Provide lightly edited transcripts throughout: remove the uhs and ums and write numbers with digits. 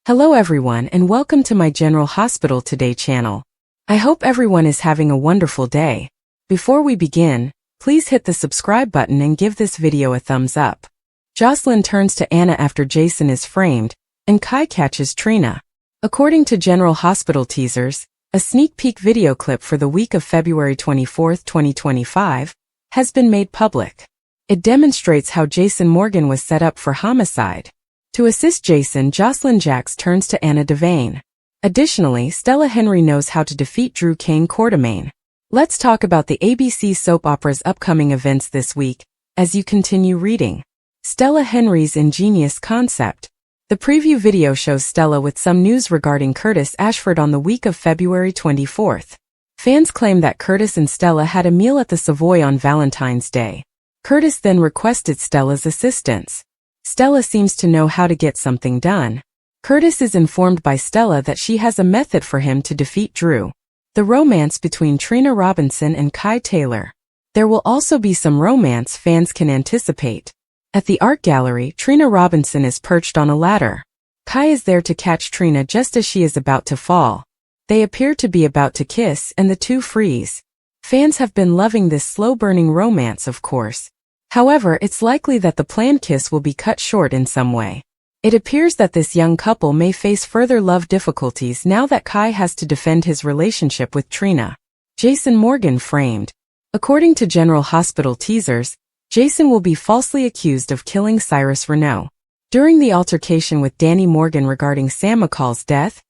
Hello everyone and welcome to my General Hospital Today channel. I hope everyone is having a wonderful day. Before we begin, please hit the subscribe button and give this video a thumbs up. Jocelyn turns to Anna after Jason is framed, and Kai catches Trina. According to General Hospital teasers, a sneak peek video clip for the week of February 24, 2025, has been made public. It demonstrates how Jason Morgan was set up for homicide. To assist Jason, Jocelyn Jax turns to Anna Devane. Additionally, Stella Henry knows how to defeat Drew Kane Quartermain. Let's talk about the ABC soap opera's upcoming events this week, as you continue reading. Stella Henry's ingenious concept. The preview video shows Stella with some news regarding Curtis Ashford on the week of February 24th. Fans claim that Curtis and Stella had a meal at the Savoy on Valentine's Day. Curtis then requested Stella's assistance. Stella seems to know how to get something done. Curtis is informed by Stella that she has a method for him to defeat Drew. The romance between Trina Robinson and Kai Taylor. There will also be some romance fans can anticipate. At the art gallery, Trina Robinson is perched on a ladder. Kai is there to catch Trina just as she is about to fall. They appear to be about to kiss and the two freeze. Fans have been loving this slow-burning romance, of course. However, it's likely that the planned kiss will be cut short in some way. It appears that this young couple may face further love difficulties now that Kai has to defend his relationship with Trina. Jason Morgan framed. According to General Hospital teasers, Jason will be falsely accused of killing Cyrus Renaud. During the altercation with Danny Morgan regarding Sam McCall's death,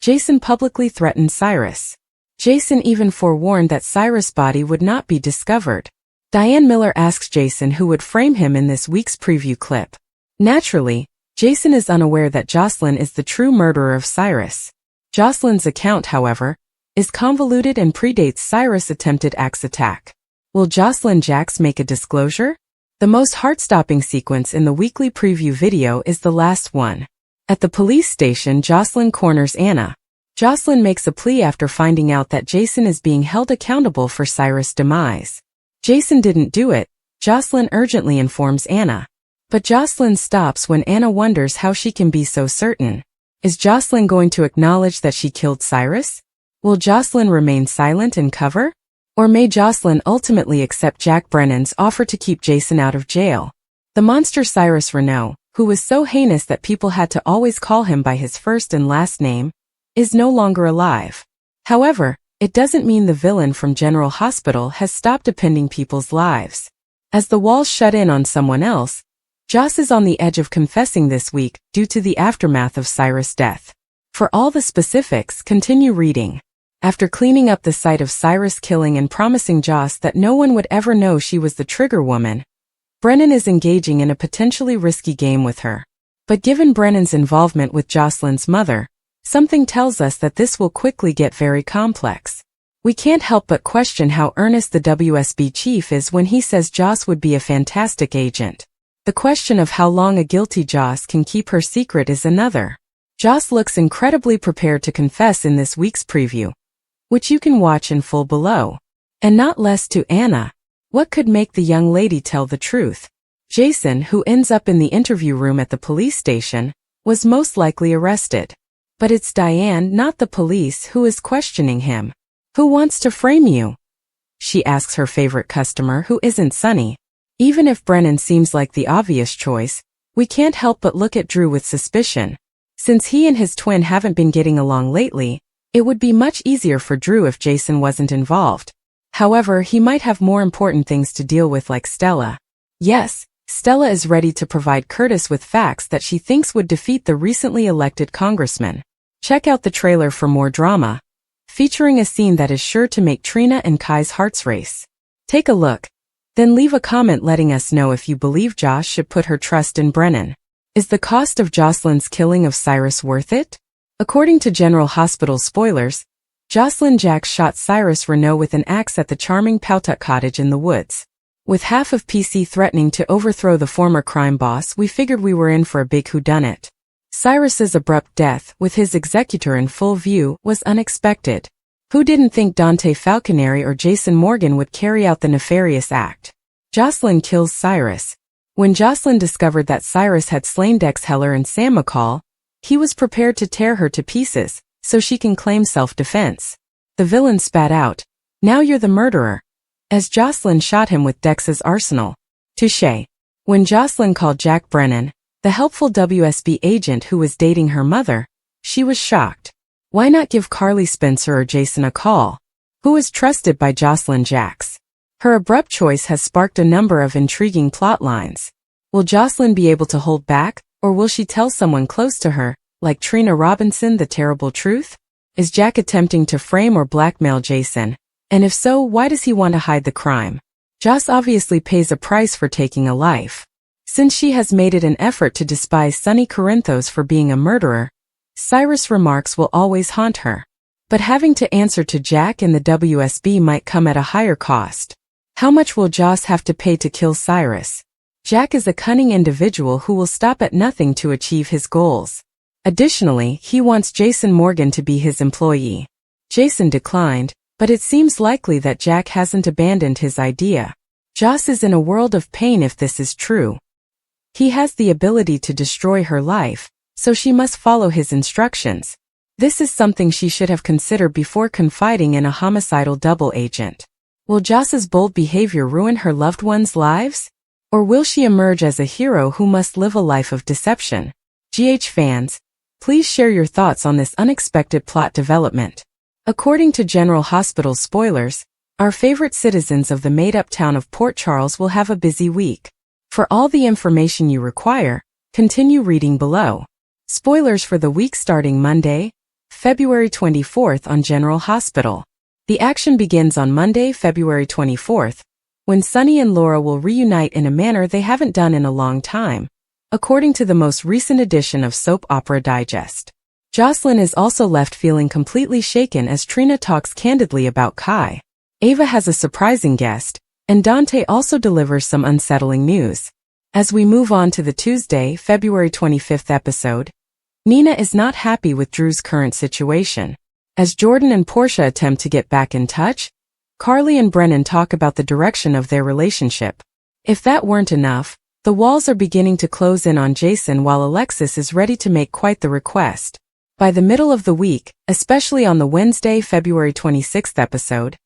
Jason publicly threatened Cyrus. Jason even forewarned that Cyrus' body would not be discovered. Diane Miller asks Jason who would frame him in this week's preview clip. Naturally, Jason is unaware that Jocelyn is the true murderer of Cyrus. Jocelyn's account, however, is convoluted and predates Cyrus' attempted axe attack. Will Jocelyn Jax make a disclosure? The most heart-stopping sequence in the weekly preview video is the last one. At the police station, Jocelyn corners Anna. Jocelyn makes a plea after finding out that Jason is being held accountable for Cyrus' demise. Jason didn't do it, Jocelyn urgently informs Anna. But Jocelyn stops when Anna wonders how she can be so certain. Is Jocelyn going to acknowledge that she killed Cyrus? Will Jocelyn remain silent and cover? Or may Jocelyn ultimately accept Jack Brennan's offer to keep Jason out of jail? The monster Cyrus Renaud, who was so heinous that people had to always call him by his first and last name, is no longer alive. However, it doesn't mean the villain from General Hospital has stopped upending people's lives. As the walls shut in on someone else, Joss is on the edge of confessing this week due to the aftermath of Cyrus' death. For all the specifics, continue reading. After cleaning up the site of Cyrus' killing and promising Joss that no one would ever know she was the trigger woman, Brennan is engaging in a potentially risky game with her. But given Brennan's involvement with Jocelyn's mother, something tells us that this will quickly get very complex. We can't help but question how earnest the WSB chief is when he says Joss would be a fantastic agent. The question of how long a guilty Joss can keep her secret is another. Joss looks incredibly prepared to confess in this week's preview, which you can watch in full below. And not less to Anna. What could make the young lady tell the truth? Jason, who ends up in the interview room at the police station, was most likely arrested. But it's Diane, not the police, who is questioning him. Who wants to frame you? She asks her favorite customer, who isn't Sunny. Even if Brennan seems like the obvious choice, we can't help but look at Drew with suspicion. Since he and his twin haven't been getting along lately, it would be much easier for Drew if Jason wasn't involved. However, he might have more important things to deal with, like Stella. Yes, Stella is ready to provide Curtis with facts that she thinks would defeat the recently elected congressman. Check out the trailer for more drama, featuring a scene that is sure to make Trina and Kai's hearts race. Take a look, then leave a comment letting us know if you believe Joss should put her trust in Brennan. Is the cost of Jocelyn's killing of Cyrus worth it? According to General Hospital spoilers, Jocelyn Jax shot Cyrus Renaud with an axe at the charming Powtuck cottage in the woods. With half of PC threatening to overthrow the former crime boss, we figured we were in for a big whodunit. Cyrus's abrupt death, with his executor in full view, was unexpected. Who didn't think Dante Falconeri or Jason Morgan would carry out the nefarious act? Jocelyn kills Cyrus. When Jocelyn discovered that Cyrus had slain Dex Heller and Sam McCall, He was prepared to tear her to pieces, so she can claim self-defense. The villain spat out, "Now you're the murderer," as Jocelyn shot him with Dex's arsenal. Touché. When Jocelyn called Jack Brennan, the helpful WSB agent who was dating her mother, she was shocked. Why not give Carly Spencer or Jason a call? Who is trusted by Jocelyn Jacks? Her abrupt choice has sparked a number of intriguing plot lines. Will Jocelyn be able to hold back, or will she tell someone close to her, like Trina Robinson, the terrible truth? Is Jack attempting to frame or blackmail Jason? And if so, why does he want to hide the crime? Joss obviously pays a price for taking a life. Since she has made it an effort to despise Sonny Corinthos for being a murderer, Cyrus' remarks will always haunt her. But having to answer to Jack and the WSB might come at a higher cost. How much will Joss have to pay to kill Cyrus? Jack is a cunning individual who will stop at nothing to achieve his goals. Additionally, he wants Jason Morgan to be his employee. Jason declined, but it seems likely that Jack hasn't abandoned his idea. Joss is in a world of pain if this is true. He has the ability to destroy her life, so she must follow his instructions. This is something she should have considered before confiding in a homicidal double agent. Will Joss's bold behavior ruin her loved ones' lives? Or will she emerge as a hero who must live a life of deception? GH fans, please share your thoughts on this unexpected plot development. According to General Hospital spoilers, our favorite citizens of the made-up town of Port Charles will have a busy week. For all the information you require, continue reading below. Spoilers for the week starting Monday, February 24th on General Hospital. The action begins on Monday, February 24th, when Sonny and Laura will reunite in a manner they haven't done in a long time, according to the most recent edition of Soap Opera Digest. Jocelyn is also left feeling completely shaken as Trina talks candidly about Kai. Ava has a surprising guest, and Dante also delivers some unsettling news. As we move on to the Tuesday, February 25th episode, Nina is not happy with Drew's current situation. As Jordan and Portia attempt to get back in touch, Carly and Brennan talk about the direction of their relationship. If that weren't enough, the walls are beginning to close in on Jason while Alexis is ready to make quite the request. By the middle of the week, especially on the Wednesday, February 26th episode,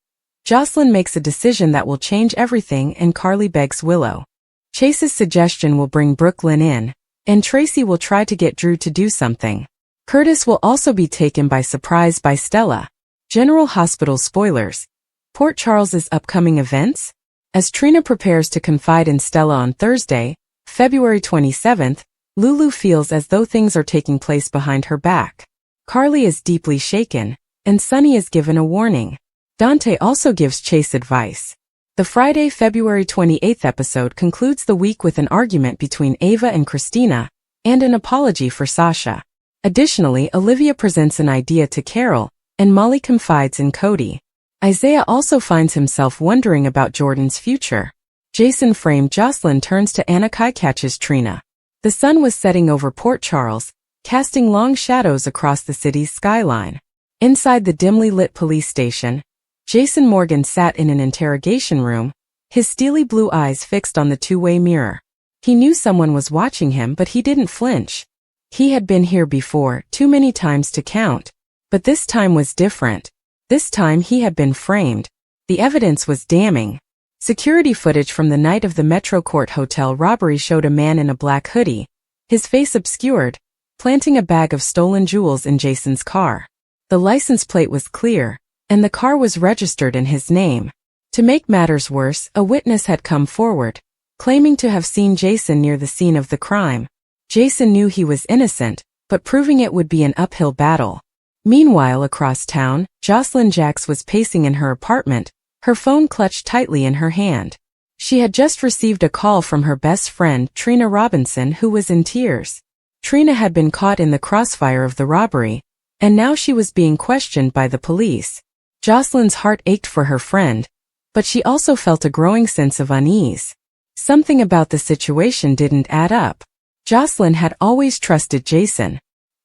Jocelyn makes a decision that will change everything and Carly begs Willow. Chase's suggestion will bring Brooklyn in, and Tracy will try to get Drew to do something. Curtis will also be taken by surprise by Stella. General Hospital spoilers. Port Charles's upcoming events? As Trina prepares to confide in Stella on Thursday, February 27th, Lulu feels as though things are taking place behind her back. Carly is deeply shaken, and Sonny is given a warning. Dante also gives Chase advice. The Friday, February 28th episode concludes the week with an argument between Ava and Christina, and an apology for Sasha. Additionally, Olivia presents an idea to Carol, and Molly confides in Cody. Isaiah also finds himself wondering about Jordan's future. Jason framed Jocelyn turns to Anna. Kai catches Trina. The sun was setting over Port Charles, casting long shadows across the city's skyline. Inside the dimly lit police station, Jason Morgan sat in an interrogation room, his steely blue eyes fixed on the two-way mirror. He knew someone was watching him, but he didn't flinch. He had been here before, too many times to count. But this time was different. This time he had been framed. The evidence was damning. Security footage from the night of the Metro Court Hotel robbery showed a man in a black hoodie, his face obscured, planting a bag of stolen jewels in Jason's car. The license plate was clear, and the car was registered in his name. To make matters worse, a witness had come forward, claiming to have seen Jason near the scene of the crime. Jason knew he was innocent, but proving it would be an uphill battle. Meanwhile, across town, Jocelyn Jacks was pacing in her apartment, her phone clutched tightly in her hand. She had just received a call from her best friend, Trina Robinson, who was in tears. Trina had been caught in the crossfire of the robbery, and now she was being questioned by the police. Jocelyn's heart ached for her friend, but she also felt a growing sense of unease. Something about the situation didn't add up. Jocelyn had always trusted Jason.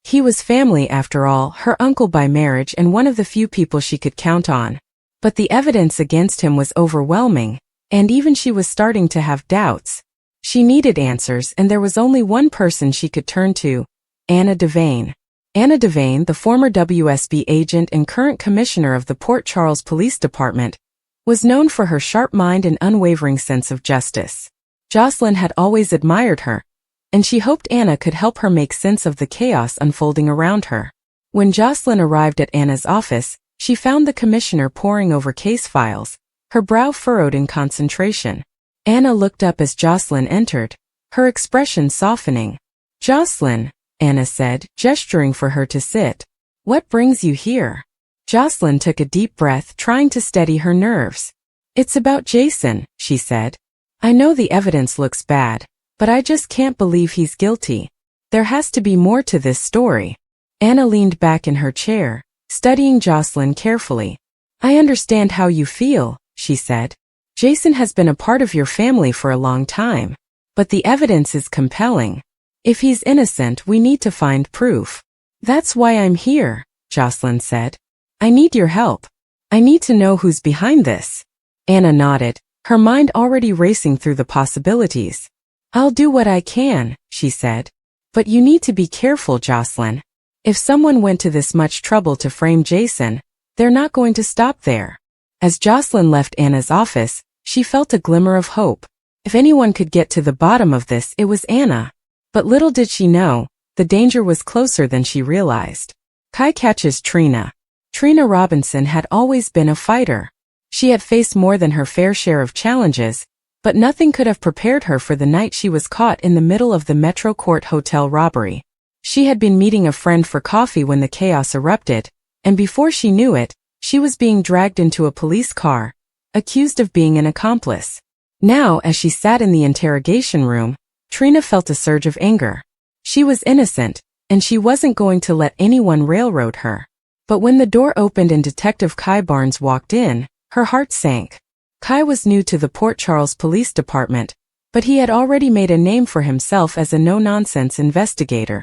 He was family after all, her uncle by marriage and one of the few people she could count on. But the evidence against him was overwhelming, and even she was starting to have doubts. She needed answers, and there was only one person she could turn to, Anna Devane. Anna Devane, the former WSB agent and current commissioner of the Port Charles Police Department, was known for her sharp mind and unwavering sense of justice. Jocelyn had always admired her, and she hoped Anna could help her make sense of the chaos unfolding around her. When Jocelyn arrived at Anna's office, she found the commissioner poring over case files, her brow furrowed in concentration. Anna looked up as Jocelyn entered, her expression softening. "Jocelyn," Anna said, gesturing for her to sit. "What brings you here?" Jocelyn took a deep breath, trying to steady her nerves. "It's about Jason," she said. "I know the evidence looks bad, but I just can't believe he's guilty. There has to be more to this story." Anna leaned back in her chair, studying Jocelyn carefully. "I understand how you feel," she said. "Jason has been a part of your family for a long time. But the evidence is compelling. If he's innocent, we need to find proof." "That's why I'm here," Jocelyn said. "I need your help. I need to know who's behind this." Anna nodded, her mind already racing through the possibilities. "I'll do what I can," she said. "But you need to be careful, Jocelyn. If someone went to this much trouble to frame Jason, they're not going to stop there." As Jocelyn left Anna's office, she felt a glimmer of hope. If anyone could get to the bottom of this, it was Anna. But little did she know, the danger was closer than she realized. Kai catches Trina. Trina Robinson had always been a fighter. She had faced more than her fair share of challenges, but nothing could have prepared her for the night she was caught in the middle of the Metro Court Hotel robbery. She had been meeting a friend for coffee when the chaos erupted, and before she knew it, she was being dragged into a police car, accused of being an accomplice. Now, as she sat in the interrogation room, Trina felt a surge of anger. She was innocent, and she wasn't going to let anyone railroad her. But when the door opened and Detective Kai Barnes walked in, her heart sank. Kai was new to the Port Charles Police Department, but he had already made a name for himself as a no-nonsense investigator.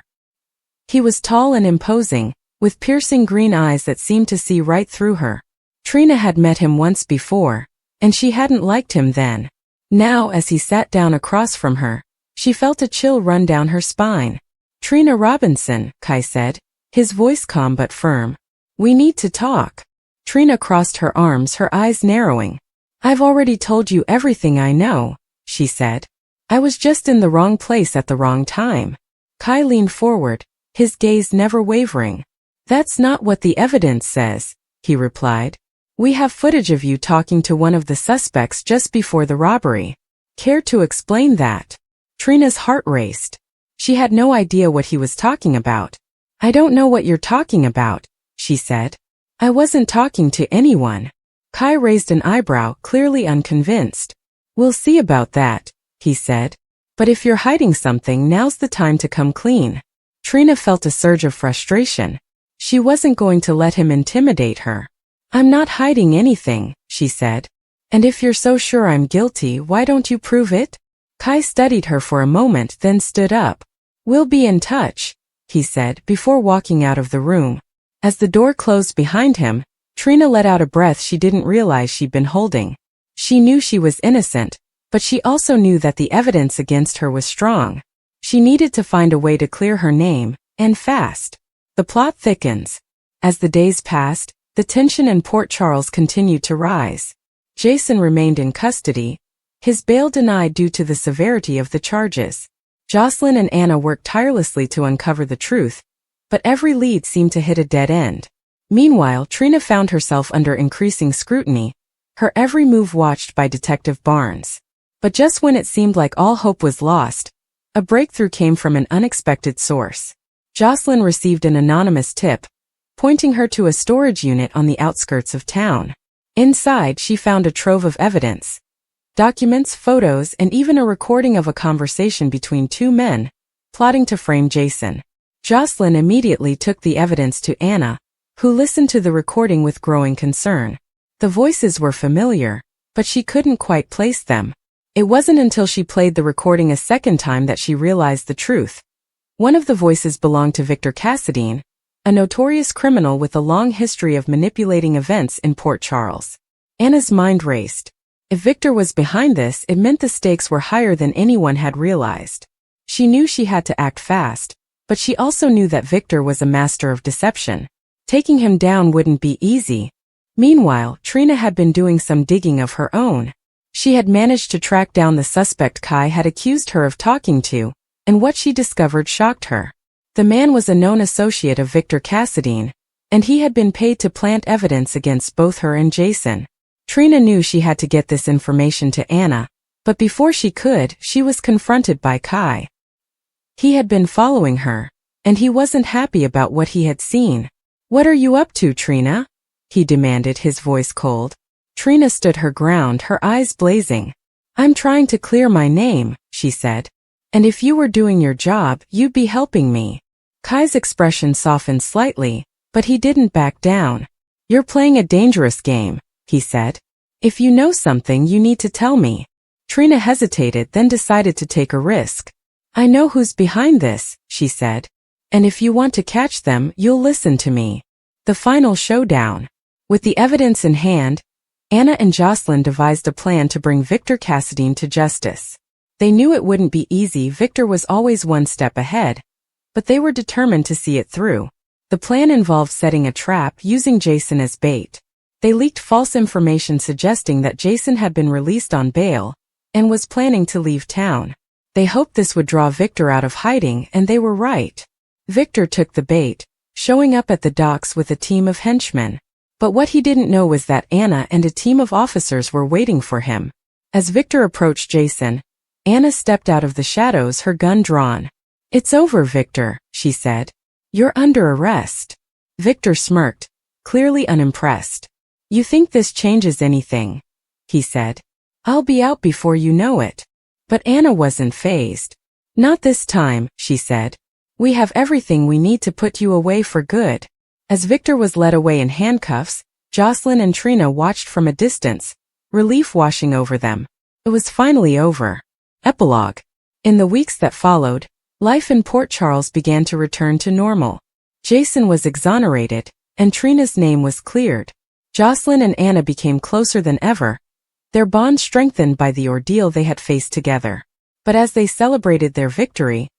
He was tall and imposing, with piercing green eyes that seemed to see right through her. Trina had met him once before, and she hadn't liked him then. Now, as he sat down across from her, she felt a chill run down her spine. "Trina Robinson," Kai said, his voice calm but firm. "We need to talk." Trina crossed her arms, her eyes narrowing. "I've already told you everything I know," she said. "I was just in the wrong place at the wrong time." Kai leaned forward, his gaze never wavering. "That's not what the evidence says," he replied. "We have footage of you talking to one of the suspects just before the robbery. Care to explain that?" Trina's heart raced. She had no idea what he was talking about. "I don't know what you're talking about," she said. "I wasn't talking to anyone." Kai raised an eyebrow, clearly unconvinced. "We'll see about that," he said. "But if you're hiding something, now's the time to come clean." Trina felt a surge of frustration. She wasn't going to let him intimidate her. "I'm not hiding anything," she said. "And if you're so sure I'm guilty, why don't you prove it?" Kai studied her for a moment, then stood up. "We'll be in touch," he said before walking out of the room. As the door closed behind him, Trina let out a breath she didn't realize she'd been holding. She knew she was innocent, but she also knew that the evidence against her was strong. She needed to find a way to clear her name, and fast. The plot thickens. As the days passed, the tension in Port Charles continued to rise. Jason remained in custody, his bail denied due to the severity of the charges. Jocelyn and Anna worked tirelessly to uncover the truth, but every lead seemed to hit a dead end. Meanwhile, Trina found herself under increasing scrutiny, her every move watched by Detective Barnes. But just when it seemed like all hope was lost, a breakthrough came from an unexpected source. Jocelyn received an anonymous tip, pointing her to a storage unit on the outskirts of town. Inside, she found a trove of evidence. Documents, photos, and even a recording of a conversation between two men, plotting to frame Jason. Jocelyn immediately took the evidence to Anna, who listened to the recording with growing concern. The voices were familiar, but she couldn't quite place them. It wasn't until she played the recording a second time that she realized the truth. One of the voices belonged to Victor Cassadine, a notorious criminal with a long history of manipulating events in Port Charles. Anna's mind raced. If Victor was behind this, it meant the stakes were higher than anyone had realized. She knew she had to act fast, But she also knew that Victor was a master of deception. Taking him down wouldn't be easy. Meanwhile, Trina had been doing some digging of her own. She had managed to track down the suspect Kai had accused her of talking to, and what she discovered shocked her. The man was a known associate of Victor Cassadine, and he had been paid to plant evidence against both her and Jason. Trina knew she had to get this information to Anna, but before she could, she was confronted by Kai. He had been following her, and he wasn't happy about what he had seen. "What are you up to, Trina?" he demanded, his voice cold. Trina stood her ground, her eyes blazing. "I'm trying to clear my name," she said. "And if you were doing your job, you'd be helping me." Kai's expression softened slightly, but he didn't back down. "You're playing a dangerous game," he said. "If you know something, you need to tell me." Trina hesitated, then decided to take a risk. "I know who's behind this," she said. "And if you want to catch them, you'll listen to me." The final showdown. With the evidence in hand, Anna and Jocelyn devised a plan to bring Victor Cassadine to justice. They knew it wouldn't be easy. Victor was always one step ahead, but they were determined to see it through. The plan involved setting a trap using Jason as bait. They leaked false information suggesting that Jason had been released on bail and was planning to leave town. They hoped this would draw Victor out of hiding, and they were right. Victor took the bait, showing up at the docks with a team of henchmen. But what he didn't know was that Anna and a team of officers were waiting for him. As Victor approached Jason, Anna stepped out of the shadows, her gun drawn. "It's over, Victor," she said. "You're under arrest." Victor smirked, clearly unimpressed. "You think this changes anything?" he said. "I'll be out before you know it." But Anna wasn't fazed. "Not this time," she said. "We have everything we need to put you away for good." As Victor was led away in handcuffs, Jocelyn and Trina watched from a distance, relief washing over them. It was finally over. Epilogue. In the weeks that followed, life in Port Charles began to return to normal. Jason was exonerated, and Trina's name was cleared. Jocelyn and Anna became closer than ever, their bond strengthened by the ordeal they had faced together. But as they celebrated their victory,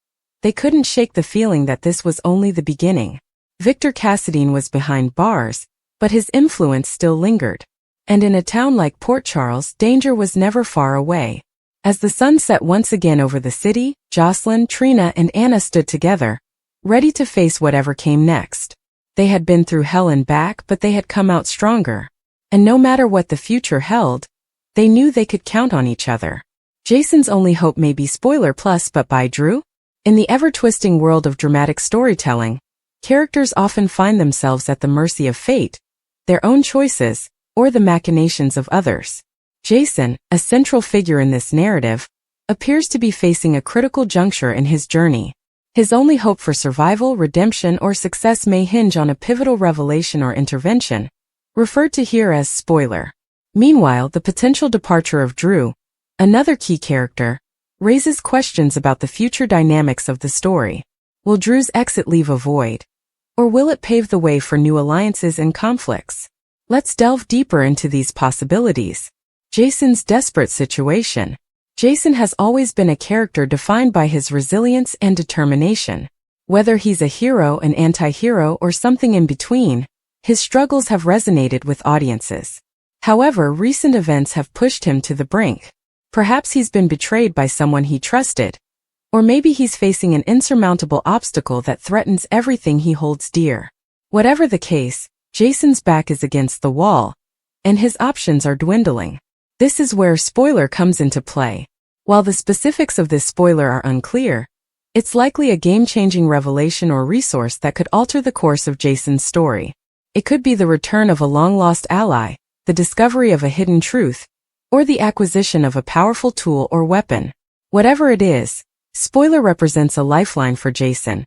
they couldn't shake the feeling that this was only the beginning. Victor Cassadine was behind bars, but his influence still lingered. And in a town like Port Charles, danger was never far away. As the sun set once again over the city, Jocelyn, Trina, and Anna stood together, ready to face whatever came next. They had been through hell and back, but they had come out stronger. And no matter what the future held, they knew they could count on each other. Jason's only hope may be spoiler plus, but by Drew? In the ever-twisting world of dramatic storytelling, characters often find themselves at the mercy of fate, their own choices, or the machinations of others. Jason, a central figure in this narrative, appears to be facing a critical juncture in his journey. His only hope for survival, redemption, or success may hinge on a pivotal revelation or intervention, referred to here as spoiler. Meanwhile, the potential departure of Drew, another key character, raises questions about the future dynamics of the story. Will Drew's exit leave a void? Or will it pave the way for new alliances and conflicts? Let's delve deeper into these possibilities. Jason's desperate situation. Jason has always been a character defined by his resilience and determination. Whether he's a hero, an anti-hero, or something in between, his struggles have resonated with audiences. However, recent events have pushed him to the brink. Perhaps he's been betrayed by someone he trusted. Or maybe he's facing an insurmountable obstacle that threatens everything he holds dear. Whatever the case, Jason's back is against the wall, and his options are dwindling. This is where spoiler comes into play. While the specifics of this spoiler are unclear, it's likely a game-changing revelation or resource that could alter the course of Jason's story. It could be the return of a long-lost ally, the discovery of a hidden truth, or the acquisition of a powerful tool or weapon. Whatever it is, spoiler represents a lifeline for Jason,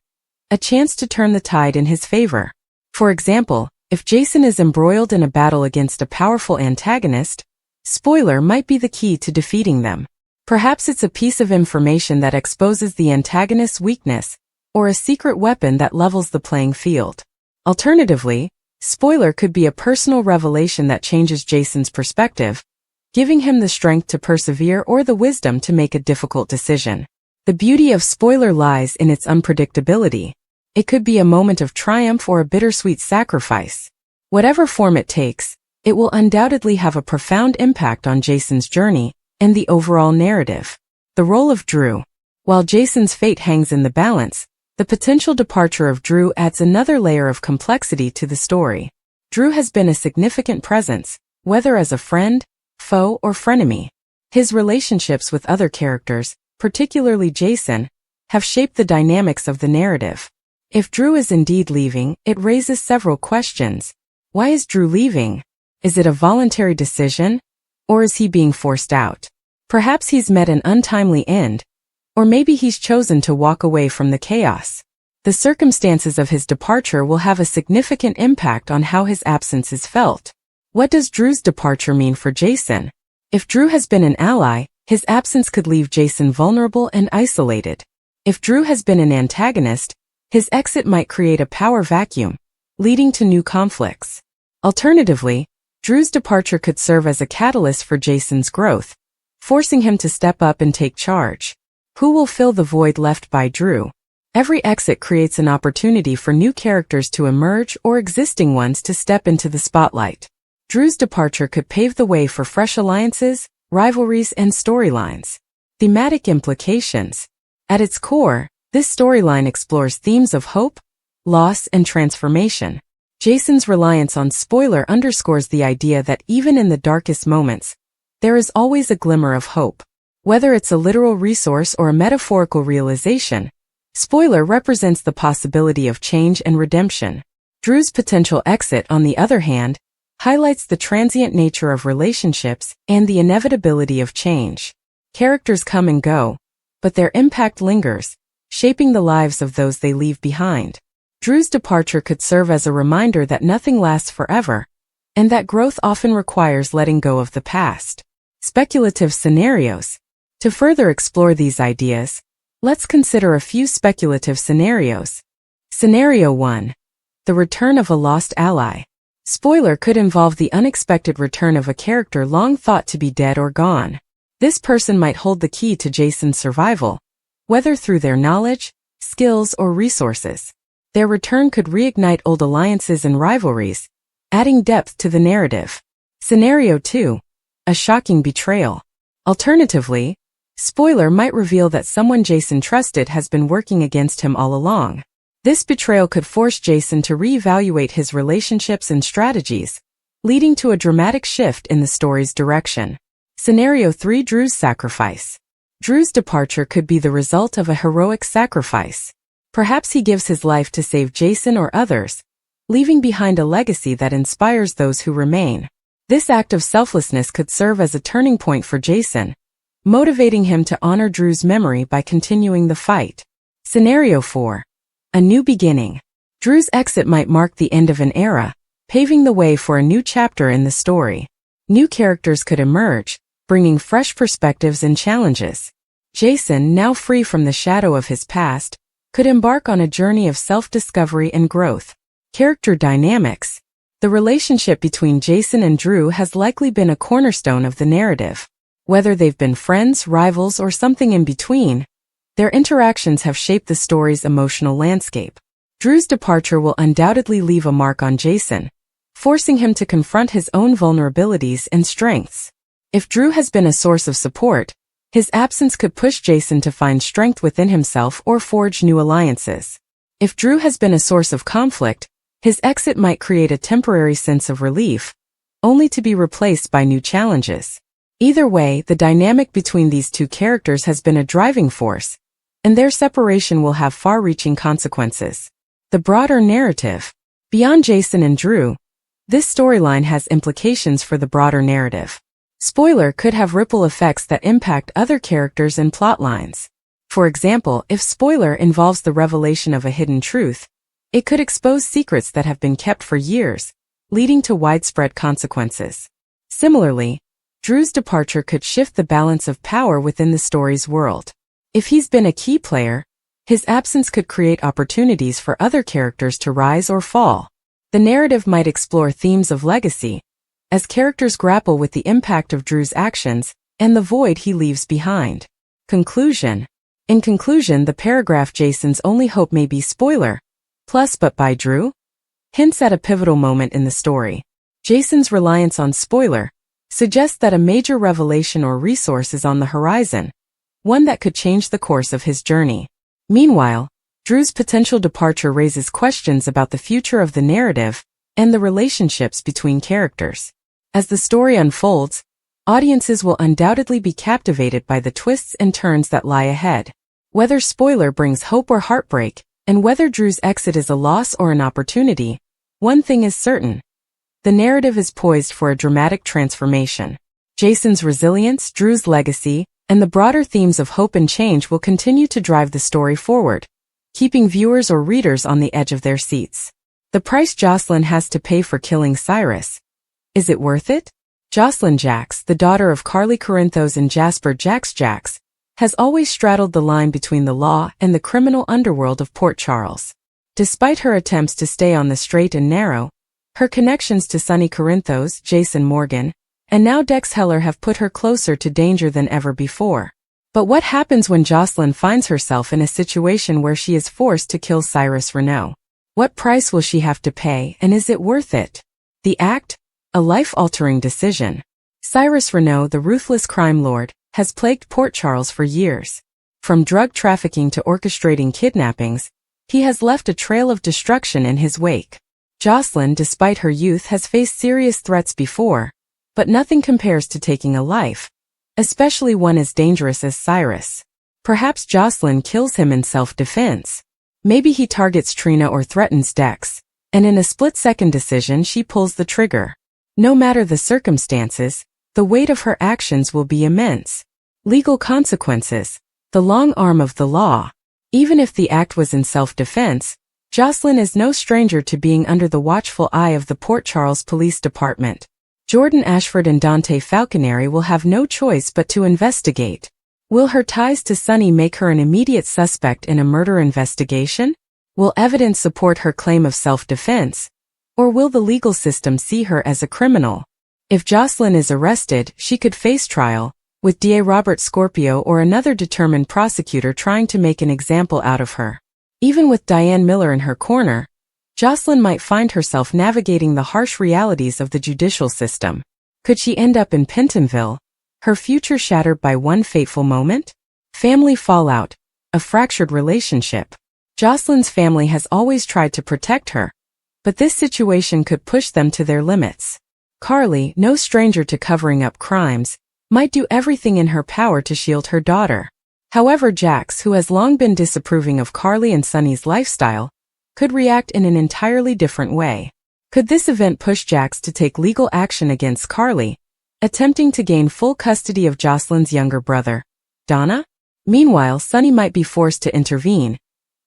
a chance to turn the tide in his favor. For example, if Jason is embroiled in a battle against a powerful antagonist, spoiler might be the key to defeating them. Perhaps it's a piece of information that exposes the antagonist's weakness, or a secret weapon that levels the playing field. Alternatively, spoiler could be a personal revelation that changes Jason's perspective, giving him the strength to persevere or the wisdom to make a difficult decision. The beauty of spoiler lies in its unpredictability. It could be a moment of triumph or a bittersweet sacrifice. Whatever form it takes, it will undoubtedly have a profound impact on Jason's journey and the overall narrative. The role of Drew. While Jason's fate hangs in the balance, the potential departure of Drew adds another layer of complexity to the story. Drew has been a significant presence, whether as a friend, foe, or frenemy. His relationships with other characters, particularly Jason, have shaped the dynamics of the narrative. If Drew is indeed leaving, it raises several questions. Why is Drew leaving? Is it a voluntary decision? Or is he being forced out? Perhaps he's met an untimely end. Or maybe he's chosen to walk away from the chaos. The circumstances of his departure will have a significant impact on how his absence is felt. What does Drew's departure mean for Jason? If Drew has been an ally, his absence could leave Jason vulnerable and isolated. If Drew has been an antagonist, his exit might create a power vacuum, leading to new conflicts. Alternatively, Drew's departure could serve as a catalyst for Jason's growth, forcing him to step up and take charge. Who will fill the void left by Drew? Every exit creates an opportunity for new characters to emerge or existing ones to step into the spotlight. Drew's departure could pave the way for fresh alliances, rivalries, and storylines. Thematic implications. At its core, this storyline explores themes of hope, loss, and transformation. Jason's reliance on spoiler underscores the idea that even in the darkest moments, there is always a glimmer of hope. Whether it's a literal resource or a metaphorical realization, spoiler represents the possibility of change and redemption. Drew's potential exit, on the other hand, highlights the transient nature of relationships and the inevitability of change. Characters come and go, but their impact lingers, shaping the lives of those they leave behind. Drew's departure could serve as a reminder that nothing lasts forever, and that growth often requires letting go of the past. Speculative scenarios. To further explore these ideas, let's consider a few speculative scenarios. Scenario 1. The return of a lost ally. Spoiler could involve the unexpected return of a character long thought to be dead or gone. This person might hold the key to Jason's survival, whether through their knowledge, skills, or resources. Their return could reignite old alliances and rivalries, adding depth to the narrative. Scenario 2. A shocking betrayal. Alternatively, spoiler might reveal that someone Jason trusted has been working against him all along. This betrayal could force Jason to reevaluate his relationships and strategies, leading to a dramatic shift in the story's direction. Scenario 3. Drew's sacrifice. Drew's departure could be the result of a heroic sacrifice. Perhaps he gives his life to save Jason or others, leaving behind a legacy that inspires those who remain. This act of selflessness could serve as a turning point for Jason, motivating him to honor Drew's memory by continuing the fight. Scenario 4. A new beginning. Drew's exit might mark the end of an era, paving the way for a new chapter in the story. New characters could emerge, bringing fresh perspectives and challenges. Jason, now free from the shadow of his past, could embark on a journey of self-discovery and growth. Character dynamics. The relationship between Jason and Drew has likely been a cornerstone of the narrative. Whether they've been friends, rivals, or something in between, their interactions have shaped the story's emotional landscape. Drew's departure will undoubtedly leave a mark on Jason, forcing him to confront his own vulnerabilities and strengths. If Drew has been a source of support, his absence could push Jason to find strength within himself or forge new alliances. If Drew has been a source of conflict, his exit might create a temporary sense of relief, only to be replaced by new challenges. Either way, the dynamic between these two characters has been a driving force, and their separation will have far-reaching consequences. The broader narrative. Beyond Jason and Drew, this storyline has implications for the broader narrative. Spoiler could have ripple effects that impact other characters and plot lines. For example, if spoiler involves the revelation of a hidden truth, it could expose secrets that have been kept for years, leading to widespread consequences. Similarly, Drew's departure could shift the balance of power within the story's world. If he's been a key player, his absence could create opportunities for other characters to rise or fall. The narrative might explore themes of legacy, as characters grapple with the impact of Drew's actions and the void he leaves behind. Conclusion. In conclusion, the paragraph Jason's only hope may be spoiler Plus but by Drew? Hints at a pivotal moment in the story. Jason's reliance on spoiler suggests that a major revelation or resource is on the horizon, one that could change the course of his journey. Meanwhile, Drew's potential departure raises questions about the future of the narrative and the relationships between characters. As the story unfolds, audiences will undoubtedly be captivated by the twists and turns that lie ahead. Whether spoiler brings hope or heartbreak, and whether Drew's exit is a loss or an opportunity, one thing is certain. The narrative is poised for a dramatic transformation. Jason's resilience, Drew's legacy, and the broader themes of hope and change will continue to drive the story forward, keeping viewers or readers on the edge of their seats. The price Jocelyn has to pay for killing Cyrus. Is it worth it? Jocelyn Jacks, the daughter of Carly Corinthos and Jasper Jacks, has always straddled the line between the law and the criminal underworld of Port Charles. Despite her attempts to stay on the straight and narrow, her connections to Sonny Corinthos, Jason Morgan, and now Dex Heller have put her closer to danger than ever before. But what happens when Jocelyn finds herself in a situation where she is forced to kill Cyrus Renaud? What price will she have to pay, and is it worth it? The act? A life-altering decision. Cyrus Renaud, the ruthless crime lord, has plagued Port Charles for years. From drug trafficking to orchestrating kidnappings, he has left a trail of destruction in his wake. Jocelyn, despite her youth, has faced serious threats before, but nothing compares to taking a life, especially one as dangerous as Cyrus. Perhaps Jocelyn kills him in self-defense. Maybe he targets Trina or threatens Dex, and in a split-second decision she pulls the trigger. No matter the circumstances, the weight of her actions will be immense. Legal consequences, the long arm of the law. Even if the act was in self-defense, Jocelyn is no stranger to being under the watchful eye of the Port Charles Police Department. Jordan Ashford and Dante Falconeri will have no choice but to investigate. Will her ties to Sonny make her an immediate suspect in a murder investigation? Will evidence support her claim of self-defense? Or will the legal system see her as a criminal? If Jocelyn is arrested, she could face trial, with DA Robert Scorpio or another determined prosecutor trying to make an example out of her. Even with Diane Miller in her corner, Jocelyn might find herself navigating the harsh realities of the judicial system. Could she end up in Pentonville, her future shattered by one fateful moment? Family fallout, a fractured relationship. Jocelyn's family has always tried to protect her, but this situation could push them to their limits. Carly, no stranger to covering up crimes, might do everything in her power to shield her daughter. However, Jax, who has long been disapproving of Carly and Sonny's lifestyle, could react in an entirely different way. Could this event push Jax to take legal action against Carly, attempting to gain full custody of Jocelyn's younger brother, Donna? Meanwhile, Sonny might be forced to intervene,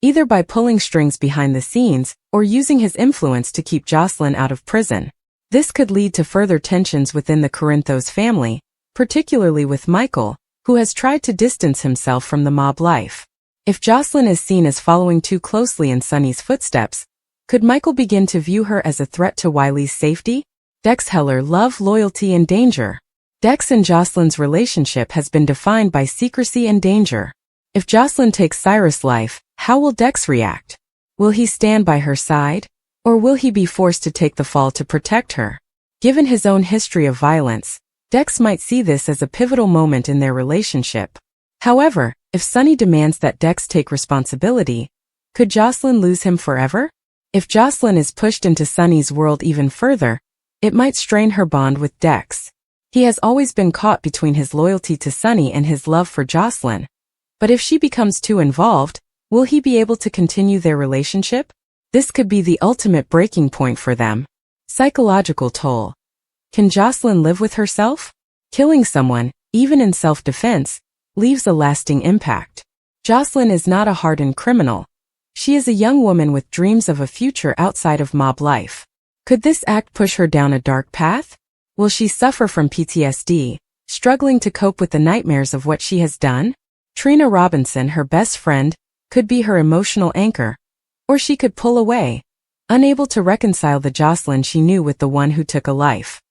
either by pulling strings behind the scenes or using his influence to keep Jocelyn out of prison. This could lead to further tensions within the Corinthos family, particularly with Michael, who has tried to distance himself from the mob life. If Jocelyn is seen as following too closely in Sonny's footsteps, could Michael begin to view her as a threat to Wiley's safety? Dex Heller, love, loyalty, and danger. Dex and Jocelyn's relationship has been defined by secrecy and danger. If Jocelyn takes Cyrus' life, how will Dex react? Will he stand by her side? Or will he be forced to take the fall to protect her? Given his own history of violence, Dex might see this as a pivotal moment in their relationship. However, if Sonny demands that Dex take responsibility, could Jocelyn lose him forever? If Jocelyn is pushed into Sonny's world even further, it might strain her bond with Dex. He has always been caught between his loyalty to Sonny and his love for Jocelyn. But if she becomes too involved, will he be able to continue their relationship? This could be the ultimate breaking point for them. Psychological toll. Can Jocelyn live with herself? Killing someone, even in self-defense, leaves a lasting impact. Jocelyn is not a hardened criminal. She is a young woman with dreams of a future outside of mob life. Could this act push her down a dark path? Will she suffer from PTSD, struggling to cope with the nightmares of what she has done? Trina Robinson, her best friend, could be her emotional anchor, or she could pull away, unable to reconcile the Jocelyn she knew with the one who took a life.